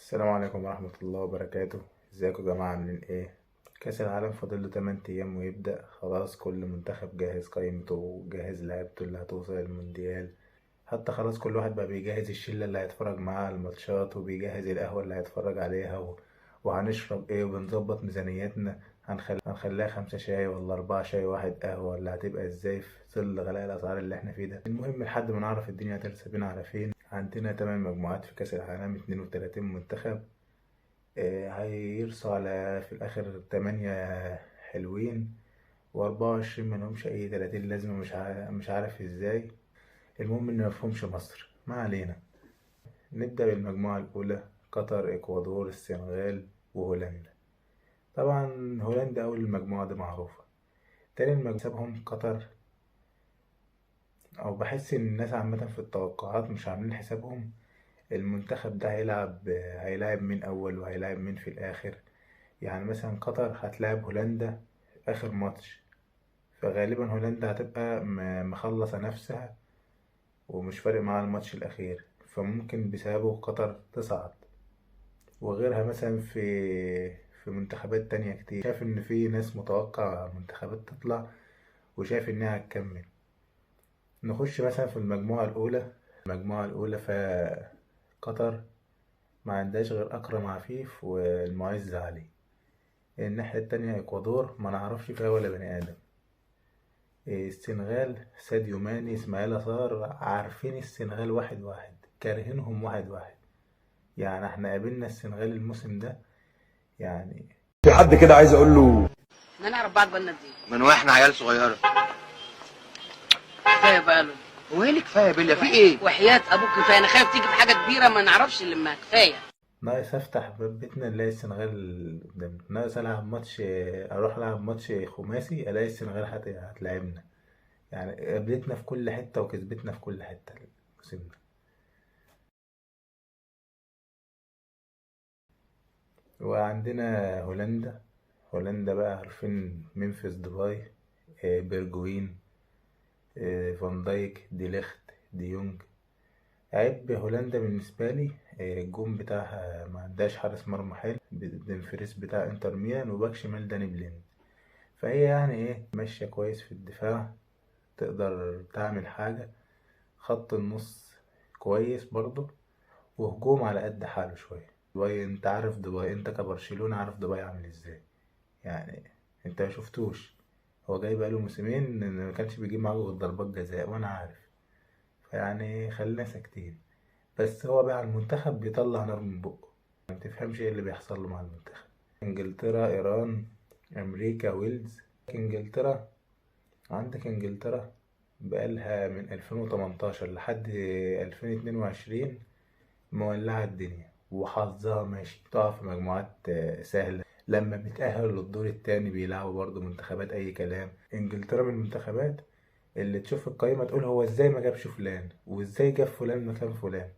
السلام عليكم ورحمة الله وبركاته. ازيكم يا جماعة، عاملين ايه؟ كأس العالم فاضل له 8 أيام ويبدأ خلاص. كل منتخب جاهز قائمته وجاهز لعيبته اللي هتوصل المونديال. حتى خلاص كل واحد بقى بيجهز الشلة اللي هيتفرج معاها على الماتشات، وبيجهز القهوة اللي هيتفرج عليها وهنشرب ايه، وبنظبط ميزانيتنا. هنخليها 5 شاي ولا 4 شاي واحد قهوة، ولا هتبقى ازاي في ظل غلاء الأسعار اللي احنا فيه ده. المهم لحد ما نعرف الدنيا هترسى بينا على فين. عندنا 8 مجموعات في كأس العالم، 32 منتخب. هيرسوا على في الآخر 8 حلوين، و24 منهمش أي 30 لازمة. مش عارف ازاي. المهم إن مفهومش مصر، ما علينا. نبدأ بالمجموعة الأولى: قطر، إكوادور، السنغال، وهولندا. طبعا هولندا أول المجموعة دي معروفة. تاني المجموعة سابهم قطر، أو بحس إن الناس عامة في التوقعات مش عاملين حسابهم. المنتخب ده هيلاعب مين أول وهيلاعب مين في الآخر. يعني مثلا قطر هتلاعب هولندا آخر ماتش، فغالبا هولندا هتبقى مخلصة نفسها ومش فارق معاها الماتش الأخير، فممكن بسببه قطر تصعد. وغيرها مثلا في منتخبات تانية كتير، شايف إن في ناس متوقع منتخبات تطلع وشايف إنها هتكمل. نخش مثلا في المجموعة الأولى فقطر ما عندهاش غير أكرم عفيف والمعز علي. الناحية التانية إكوادور ما نعرفش فيها ولا بني آدم. السنغال ساديو ماني، إسماعيل صار. عارفين السنغال واحد واحد، كارهينهم واحد واحد. يعني احنا قابلنا السنغال الموسم ده يعني. في حد كده عايز اقول له احنا نعرف بعض بقالنا قد ايه؟ من واحنا عيال صغيره. كفايه بقى له. هو ايه اللي كفايه يا بيليا؟ في ايه؟ وحياة ابوك كفايه، انا خايف تيجي بحاجه كبيره ما نعرفش نلمها. كفايه. ناقص افتح باب بيتنا الاقي السنغال قدامي. ناقص العب ماتش، اروح العب ماتش خماسي الاقي السنغال هتلعبنا. يعني قابلتنا في كل حتة وكسبتنا في كل حتة الموسم ده. وعندنا هولندا بقى عارفين ممفيس ديباي، بيرجوين، فان دايك، دي ليخت، دي يونج. عيب هولندا بالنسبة لي الجون بتاعها ما عندهاش حارس مرمى حلو، ديمفريس بتاع انتر ميلان، وباك شمال داني بليند. فهي يعني ايه ماشية كويس في الدفاع، تقدر تعمل حاجة. خط النص كويس برضه، وهجوم على قد حاله شوية. دبي، انت عارف دبي، انت كبرشلونة عارف دبي عامل ازاي يعني. انت ما شفتوش؟ هو جاي بقاله موسمين ان ما كانش بيجيب معاه غير ضربات جزاء، وانا عارف. فيعني خلينا ساكتين. بس هو بقى على المنتخب بيطلع نار من بقه، ما تفهمش ايه اللي بيحصل له مع المنتخب. انجلترا، ايران، امريكا، ويلز. انجلترا، عندك انجلترا بقالها من 2018 لحد 2022 مولعة الدنيا، وحظها ماشي تقع في مجموعات سهلة. لما بيتأهلوا للدور التاني بيلعبوا برضه منتخبات أي كلام. انجلترا من المنتخبات اللي تشوف القايمة تقول هو ازاي ما جابش فلان، وازاي جاب فلان مكان فلان.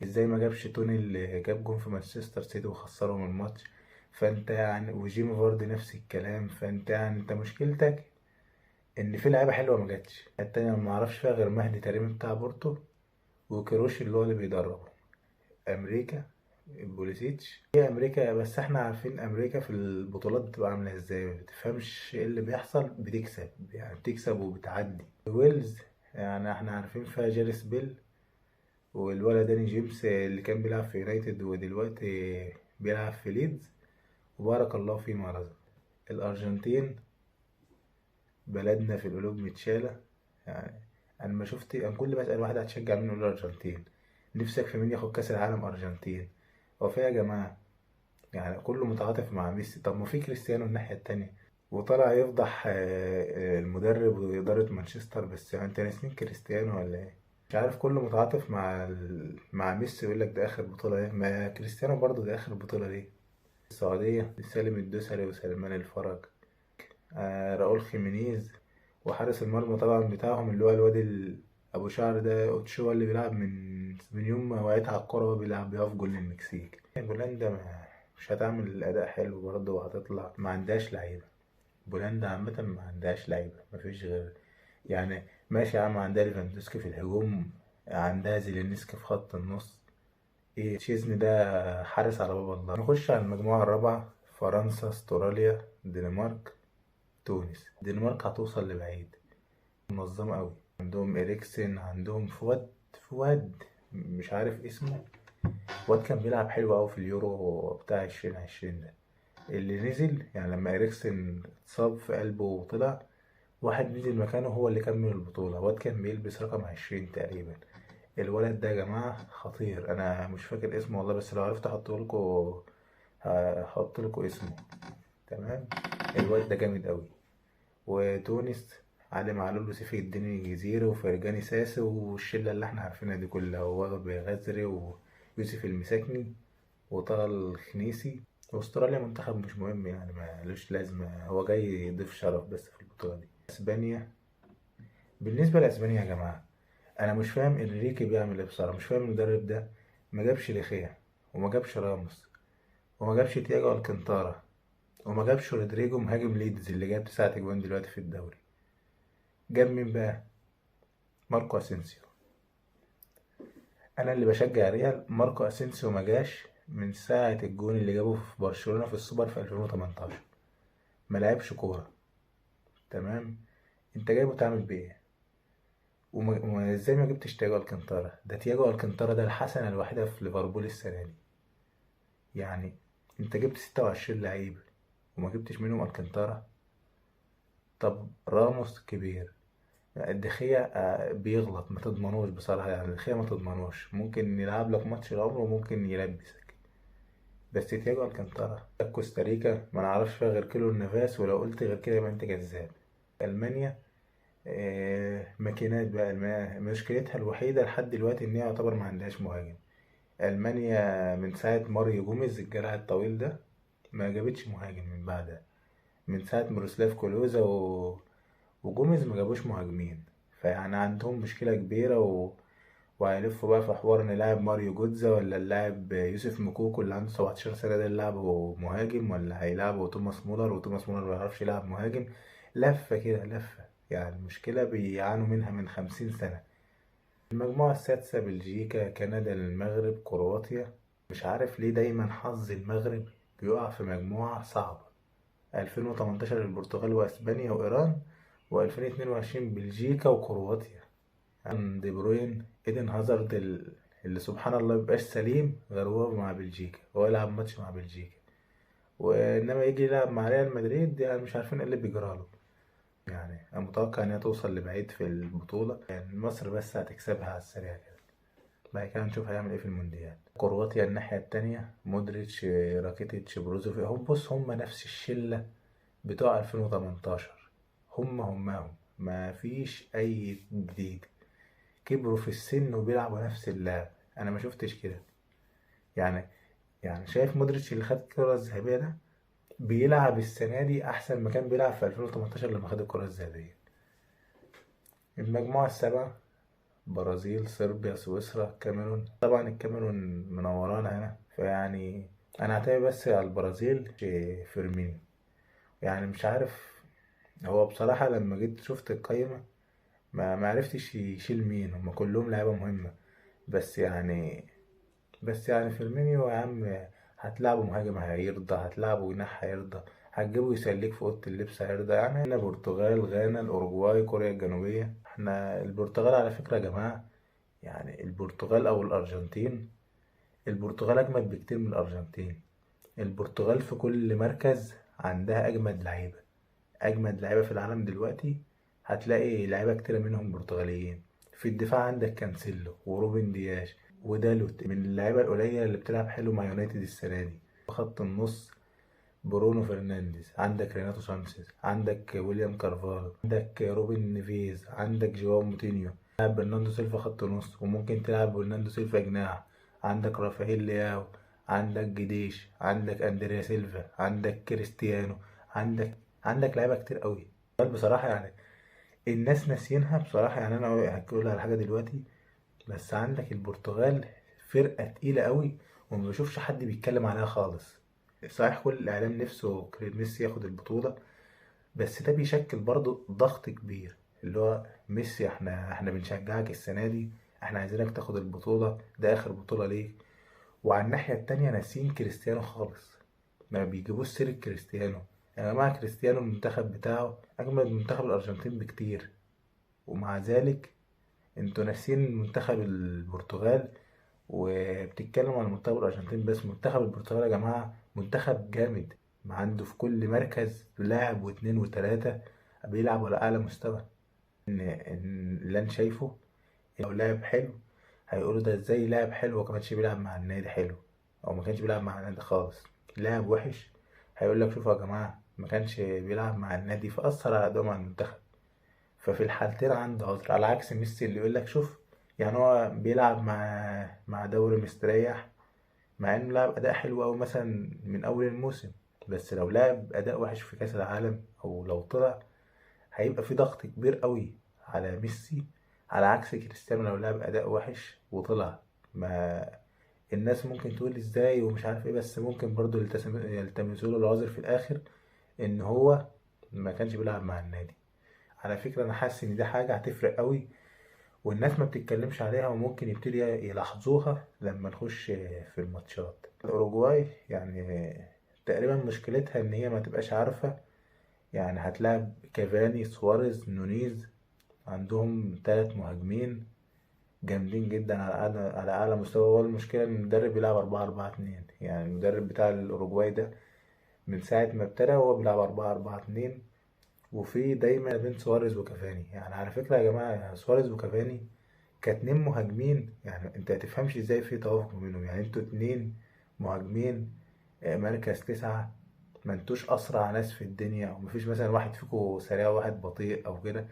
ازاي ما جابش توني اللي جاب جون في مانشستر سيتي وخسرهم الماتش. فانت يعني، وجيمي فاردي نفس الكلام. فانت يعني انت مشكلتك ان في لعيبه حلوه ما جاتش. التانية ما اعرفش فيها غير مهدي تريمي بتاع بورتو، وكروش اللي هو اللي بيدربه. امريكا بوليسيتش. هي امريكا، بس احنا عارفين امريكا في البطولات بتبقى عامله ازاي، ما بتفهمش ايه اللي بيحصل، بتكسب يعني بتكسب وبتعدي. ويلز يعني احنا عارفين فيها جاريس بيل، والولد داني جيمس اللي كان بيلعب في يونايتد ودلوقتي بيلعب في ليدز، وبارك الله فيما رزق. الارجنتين بلدنا في القلوب متشالة يعني. انا ما شفت، انا كل ما اسال واحد هتشجع مين يقول الارجنتين. نفسك في مين ياخد كاس العالم؟ ارجنتين. هو في إيه يا جماعه؟ يعني كله متعاطف مع ميسي، طب ما في كريستيانو الناحيه التانية. وطلع يفضح المدرب وإدارة مانشستر. بس يعني انت ناسين كريستيانو ولا ايه؟ مش عارف، كله متعاطف مع ميسي، يقول لك ده اخر بطولة ليه. ما كريستيانو برضه ده اخر بطولة ليه. السعودية سالم الدوسري وسلمان الفرج، راؤول خيمينيز. وحارس المرمى طبعا بتاعهم اللي هو الواد ابو شعر ده، اوتشوا، اللي بيلعب من يوم ما وقعت على الكوره وهو بيقف جول للمكسيك. بولندا مش هتعمل الاداء حلو برضه، وهتطلع ما عندهاش لعيبه. بولندا عامه ما عندهاش لعيبه، ما فيش غير يعني. ماشي يا عم، عندها ليفاندوسكي في الهجوم، عندها زيلينسكي في خط النص. ايه تشيزني ده حارس على باب الله. نخش على المجموعة الرابعة، فرنسا، استراليا، الدنمارك، تونس. الدنمارك هتوصل لبعيد، منظمة قوي، عندهم إريكسن، عندهم فواد مش عارف اسمه. واد كان بيلعب حلو قوي في اليورو بتاع 2020 ده، اللي نزل يعني لما إريكسن اتصاب في قلبه وطلع، واحد نزل مكانه هو اللي كمل البطولة. واد كان بيلبس رقم 20 تقريبا. الولد ده يا جماعة خطير، أنا مش فاكر اسمه والله، بس لو عرفت أحطهولكوا هحطلكوا اسمه. تمام. الواد ده جامد أوي. وتونس، علي معلول وسيف الدين الجزيري وفرجاني ساسي والشلة اللي احنا عارفينها دي كلها، ووهبي غزري ويوسف المساكني وطه الخنيسي. واستراليا منتخب مش مهم يعني، ملوش لازمة، هو جاي يضيف شرف بس في البطولة دي. اسبانيا، بالنسبة لاسبانيا يا جماعة، انا مش فاهم انريكي بيعمل ايه بصراحة. مش فاهم المدرب ده ما جابش لخيا، وما جابش راموس، وما جابش تياجو الكنتارا، وما جابش رودريجو مهاجم ليدز اللي جاب 9 اجوان دلوقتي في الدوري. جاب مين بقى؟ ماركو اسينسيو. انا اللي بشجع ريال، ماركو اسينسيو ما جاش من ساعة الجون اللي جابه في برشلونة في السوبر في 2018، ما لعبش كورة. تمام. انت جايبه تعمل بيه؟ ازاي ما جبتش تياجو الكنتارا؟ ده تياجو الكنتارا ده الحسنة الوحيدة في ليفربول السنة دي. يعني انت جبت 26 لعيب وما جبتش منهم الكنتارا. طب راموس كبير، الدخية بيغلط، ما تضمنوش بصراحة يعني. الدخية ما تضمنوش، ممكن يلعب لك ماتش العمر وممكن يلبسك. بس تياجو الكانتارا. كوستاريكا ما نعرفش فيها غير كيلو النفاس، ولو قلت غير كده يبقى انت كذاب. ألمانيا، ماكينات بقى. مشكلتها الوحيدة لحد دلوقتي ان هي يعتبر ما عندهاش مهاجم. ألمانيا من ساعة ماريو جوميز الجرع الطويل ده ما جابتش مهاجم من بعدها. من ساعة ميروسلاف كلوزا وجوميز ما جابوش مهاجمين. فيعني عندهم مشكلة كبيرة وهيلفوا بقى في حوار نلاعب ماريو جوتزا ولا نلاعب يوسف مكوكو اللي عنده 17 سنة ده نلعبه مهاجم، ولا هيلعبوا توماس مولر وتوماس مولر ما بيعرفش يلعب مهاجم. لفة كده لفة، يعني مشكلة بيعانوا منها من 50 سنة. المجموعة السادسة، بلجيكا، كندا، المغرب، كرواتيا. مش عارف ليه دايما حظ المغرب بيقع في مجموعة صعبة. 2018 البرتغال واسبانيا وايران، و2022 بلجيكا وكرواتيا. عن دي بروين، ايدن هازارد اللي سبحان الله مبيبقاش سليم غير هو مع بلجيكا، هو يلعب ماتش مع بلجيكا، وانما يجي يلعب مع ريال مدريد يعني مش عارفين ايه اللي بيجراله. يعني انا متوقع ان هي توصل لبعيد في البطولة، يعني مصر بس هتكسبها على السريع كده، بعد كده نشوف هيعمل ايه في المونديال. كرواتيا الناحية التانية، مودريتش، راكيتيتش، بروزوفيc، هم بص هم نفس الشلة بتوع 2018. هماهم، ما فيش اي جديد. كبروا في السن وبيلعبوا نفس اللعب، انا ما شفتش كده. يعني يعني شايف مودريتش اللي خد الكرة الذهبية ده بيلعب السنة دي احسن ما كان بيلعب في 2018 لما خد الكرة الذهبية. المجموعة السبعة، برازيل، صربيا، سويسرا، كاميرون. طبعا الكاميرون منورانا هنا، فيعني انا هعتمد بس على البرازيل في فيرمينيو. يعني مش عارف، هو بصراحة لما جيت شفت القايمة ما عرفتش يشيل مين، هما كلهم لعيبة مهمة. بس يعني بس يعني فيرمينيو يا عم، هتلعبه مهاجم هيرضى، هتلعبه جناح هيرضى، هتجيبه يسليك في اوضه اللبس هيرضى. يعني هنا البرتغال، غانا، الاوروغواي، كوريا الجنوبيه. احنا البرتغال على فكره يا جماعه، يعني البرتغال او الارجنتين، البرتغال اجمد بكتير من الارجنتين. البرتغال في كل مركز عندها اجمد لعيبه، اجمد لعيبه في العالم دلوقتي. هتلاقي لعيبه كتير منهم برتغاليين. في الدفاع عندك كانسيلو وروبن دياش ودالوت، من اللعيبه القليله اللي بتلعب حلو مع يونايتد السنه دي. خط النص، برونو فرنانديز، عندك ريناتو سانشيز، عندك ويليام كارفالو، عندك روبن نيفيز، عندك جواو موتينيو. تلعب برناندو سيلفا خط نص، وممكن تلعب برناندو سيلفا جناح. عندك رافائيل لياو، عندك جديش، عندك اندريا سيلفا، عندك كريستيانو، عندك لعيبه كتير قوي. بصراحه يعني الناس ناسينها بصراحه. يعني انا هقول على حاجه دلوقتي، بس عندك البرتغال فرقه تقيله قوي وما بشوفش حد بيتكلم عليها خالص. صحيح كل الاعلام نفسه ميسي ياخد البطوله، بس ده بيشكل برضه ضغط كبير، اللي هو ميسي احنا بنشجعك السنه دي، احنا عايزينك تاخد البطوله، ده اخر بطوله ليك. وعلى الناحية التانية ناسين كريستيانو خالص، ما بيجيبوش سيرة كريستيانو. يا جماعة كريستيانو المنتخب بتاعه أجمل من منتخب الأرجنتين بكتير، ومع ذلك انتوا ناسين منتخب البرتغال وبتتكلم عن منتخب الأرجنتين بس. منتخب البرتغال يا جماعة منتخب جامد، ما عنده في كل مركز لاعب واتنين وتلاتة بيلعب على أعلى مستوى. إن اللي أنا شايفه لو لاعب حلو هيقولوا ده ازاي لاعب حلو وكانش بيلعب مع النادي حلو، او ما كانش بيلعب مع النادي خالص. لاعب وحش هيقول لك شوفوا يا جماعه ما كانش بيلعب مع النادي فاثر على ادائه مع المنتخب. ففي الحالتين عنده عذر، على عكس ميسي اللي يقول لك شوف يعني هو بيلعب مع دوري مستريح، مع انه لعب اداء حلو قوي مثلا من اول الموسم، بس لو لعب اداء وحش في كاس العالم او لو طلع هيبقى في ضغط كبير قوي على ميسي. على عكس كريستيانو لو لعب اداء وحش وطلع، ما الناس ممكن تقول ازاي ومش عارف ايه، بس ممكن برضو يلتمسوا له العذر في الاخر ان هو ما كانش بيلعب مع النادي. على فكرة انا حاسس ان دي حاجة هتفرق قوي والناس ما بتتكلمش عليها، وممكن يبتدي يلاحظوها لما نخش في الماتشات. الاوروجواي يعني تقريبا مشكلتها ان هي ما تبقاش عارفة، يعني هتلاعب كافاني سواريز نونيز، عندهم 3 مهاجمين جامدين جدا على اعلى مستوى. هو المشكله ان المدرب بيلعب 4-4-2، يعني المدرب بتاع الاوروجواي ده من ساعه ما ابتدى هو بيلعب 4-4-2، وفي دايما بين سواريز وكافاني. يعني على فكره يا جماعه سواريز وكافاني ك2 مهاجمين، يعني انت هتفهمش ازاي في توافق بينهم. يعني انتوا 2 مهاجمين مركز 9، ما انتوش اسرع ناس في الدنيا، ومفيش مثلا واحد فيكم سريع وواحد بطيء او كده،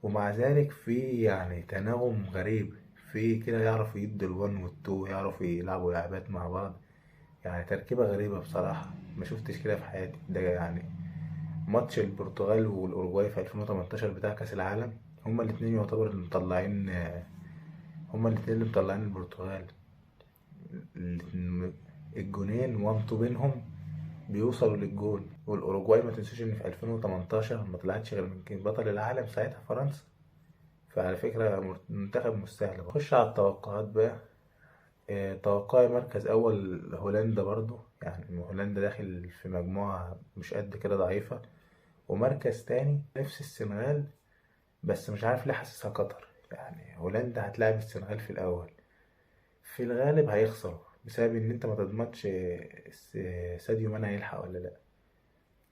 ومع ذلك في يعني تناغم غريب في كده، يعرفوا يدوا الون والتو، يعرفوا يلعبوا لعبات مع بعض. يعني تركيبة غريبة بصراحة ما شفتش كده في حياتي. ده يعني ماتش البرتغال والأوروغواي في 2018 بتاع كأس العالم، هما الاتنين يعتبر اللي مطلعين، هما الاتنين اللي مطلعين البرتغال. الجونين وانتو بينهم بيوصلوا للجون. والأوروغواي ما تنسوش إن في 2018 ما طلعتش غير من بطل العالم ساعتها فرنسا. فعلى فكرة منتخب مش سهل. خش على التوقعات بقى. توقعي مركز أول هولندا برضو، يعني هولندا داخل في مجموعة مش قد كده ضعيفة. ومركز تاني نفس السنغال، بس مش عارف ليه حاسسها قطر. يعني هولندا هتلاعب السنغال في الأول، في الغالب هيخسروا بسبب إن أنت ما تضمنش ساديو ماني هيلحق ولا لأ.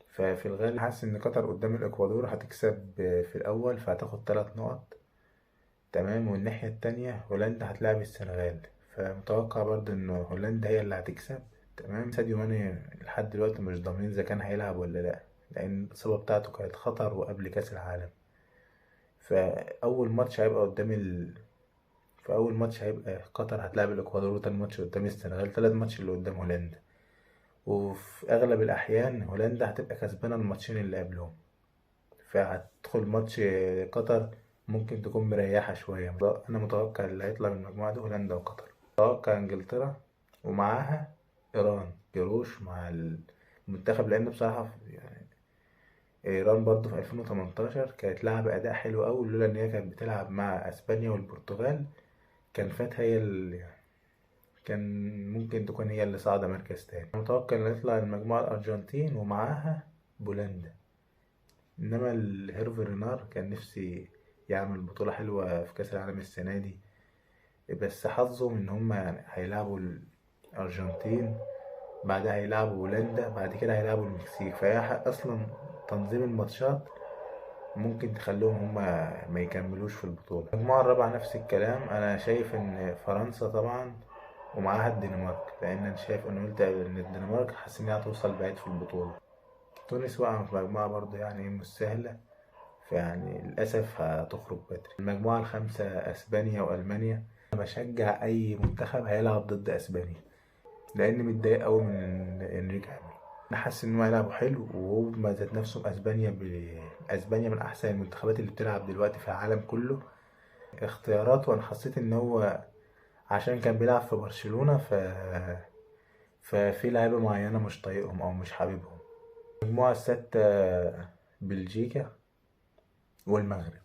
ففي الغالب حاسس إن قطر قدام الإكوادور هتكسب في الأول فهتاخد 3 نقط. تمام. والناحية التانية هولندا هتلاعب السنغال، فمتوقع برضه إن هولندا هي اللي هتكسب. تمام. ساديو ماني لحد دلوقتي مش ضامنين إذا كان هيلعب ولا لأ، لأن الإصابة بتاعته كانت خطر وقبل كأس العالم. فأول ماتش هيبقى في أول ماتش هيبقى قطر هتلاعب الإكوادور، وتاني ماتش قدام السنغال، تالت ماتش اللي قدام هولندا. وفي أغلب الأحيان هولندا هتبقى كسبانة الماتشين اللي قبلهم، فهتدخل ماتش قطر ممكن تكون مريحة شوية. أنا متوقع اللي هيطلع من المجموعة دي هولندا وقطر. متوقع إنجلترا ومعاها إيران يروش مع المنتخب، لأن بصراحة يعني إيران برضو في 2018 كانت لعبة أداء حلو أوي، لولا إن هي كانت بتلعب مع أسبانيا والبرتغال كان فات هي كان ممكن تكون هي اللي صاعدة مركز تاني. متوقع إن يطلع المجموعة الأرجنتين ومعاها بولندا. انما الهيرفي رينار كان نفسي يعمل بطولة حلوة في كأس العالم السنة دي، بس حظهم ان هم يعني هيلعبوا الارجنتين، بعدها هيلعبوا هولندا، بعد كده هيلعبوا المكسيك. فهي اصلا تنظيم الماتشات ممكن تخليهم هم ما يكملوش في البطولة. المجموعة الرابعة نفس الكلام. انا شايف ان فرنسا طبعا ومعاها الدنمارك، لان انا شايف ان قلت ان الدنمارك حاسس انها هتوصل بعيد في البطولة. تونس واقعة في مجموعة برضه يعني مش سهلة، فيعني للأسف هتخرج بدري. المجموعة الخامسة أسبانيا وألمانيا. أنا بشجع أي منتخب هيلعب ضد أسبانيا، لأن متضايق أوي من إنريك عامل. أنا حاسس إن هو هيلعبوا حلو، وهما ذات نفسهم أسبانيا من أحسن المنتخبات اللي بتلعب دلوقتي في العالم كله. اختياراته أنا حسيت إن هو عشان كان بيلعب في برشلونة ففي لعيبة معينة مش طايقهم أو مش حاببهم. المجموعة الستة بلجيكا والمغرب،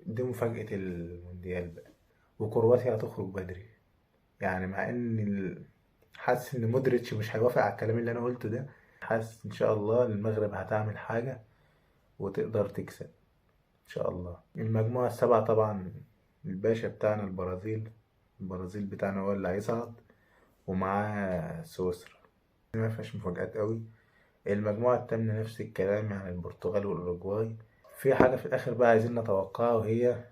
دي مفاجأة المونديال بقى. وكرواتيا هتخرج بدري، يعني مع ان حاسس ان مودريتش مش هيوافق على الكلام اللي انا قلته ده. حاسس ان شاء الله المغرب هتعمل حاجة وتقدر تكسب ان شاء الله. المجموعة السبعة طبعا الباشا بتاعنا البرازيل بتاعنا هو اللي هيصعد، ومعاه سويسرا، ما فيهاش مفاجآت قوي. المجموعة التامنة نفس الكلام، يعني البرتغال والأوروجواي. في حاجة في الآخر بقى عايزين نتوقعها، وهي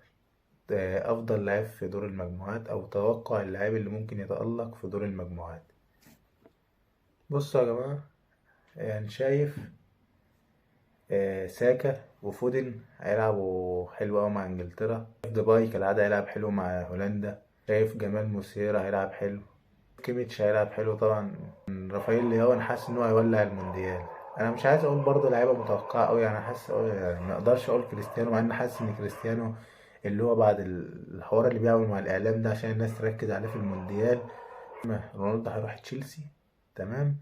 أفضل لاعب في دور المجموعات، أو توقع اللاعب اللي ممكن يتألق في دور المجموعات. بصوا يا جماعة، يعني شايف ساكا وفودن هيلعبوا حلو أوي مع إنجلترا. ديباي كالعادة هيلعب حلو مع هولندا. شايف جمال موسيرا هيلعب حلو. كيميتش هيلعب حلو طبعا. رافائيل لياو انا حاسس ان هو هيولع المونديال. انا مش عايز اقول برضه لعيبه متوقعه قوي، يعني حاسس يعني ما اقدرش اقول كريستيانو، مع ان حاسس ان كريستيانو اللي هو بعد الحوار اللي بيعمل مع الاعلام ده عشان الناس تركز عليه في المونديال. رونالدو هيروح تشيلسي تمام،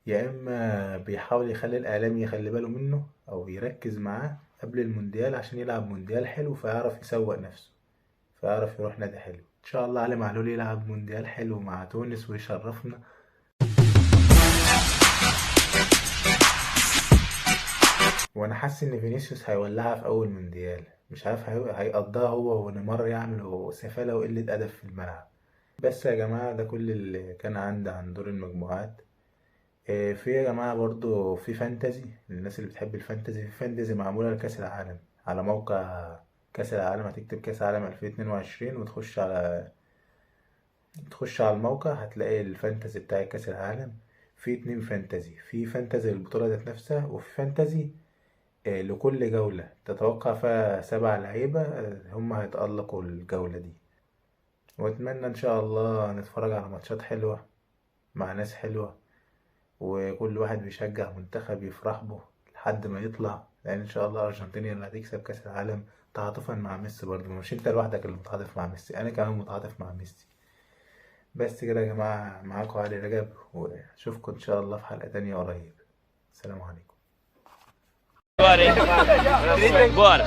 يا اما بيحاول يخلي الاعلام يخلي باله منه او يركز معاه قبل المونديال عشان يلعب مونديال حلو، فيعرف يسوق نفسه، فيعرف يروح نادي حلو. ان شاء الله علي معلول يلعب مونديال حلو مع تونس ويشرفنا. وانا حاسس ان فينيسيوس هيولعها في اول مونديال، مش عارف هيقضيها هو ونيمار يعملوا سفالة وقلة ادب في الملعب. بس يا جماعة ده كل اللي كان عندي عن دور المجموعات. في يا جماعة برضو في فانتزي، للناس اللي بتحب الفانتزي، في فانتزي معمولة لكأس العالم على موقع كأس العالم. هتكتب كأس العالم 2022 تخش على الموقع، هتلاقي الفانتزي بتاع كأس العالم. في 2 فانتزي، في فانتزي للبطولة ذات نفسها، وفي فانتزي لكل جولة تتوقع فيها 7 لعيبة هم هيتألقوا الجولة دي. وأتمنى إن شاء الله نتفرج على ماتشات حلوة مع ناس حلوة، وكل واحد بيشجع منتخب يفرح به لحد ما يطلع، لأن إن شاء الله الأرجنتين اللي هتكسب كأس العالم. تعاطفا مع ميسي برضه، مش أنت لوحدك اللي متعاطف مع ميسي، أنا كمان متعاطف مع ميسي. بس كده يا جماعة، معاكم علي رجب، وأشوفكم إن شاء الله في حلقة تانية قريب. السلام عليكم. Bora.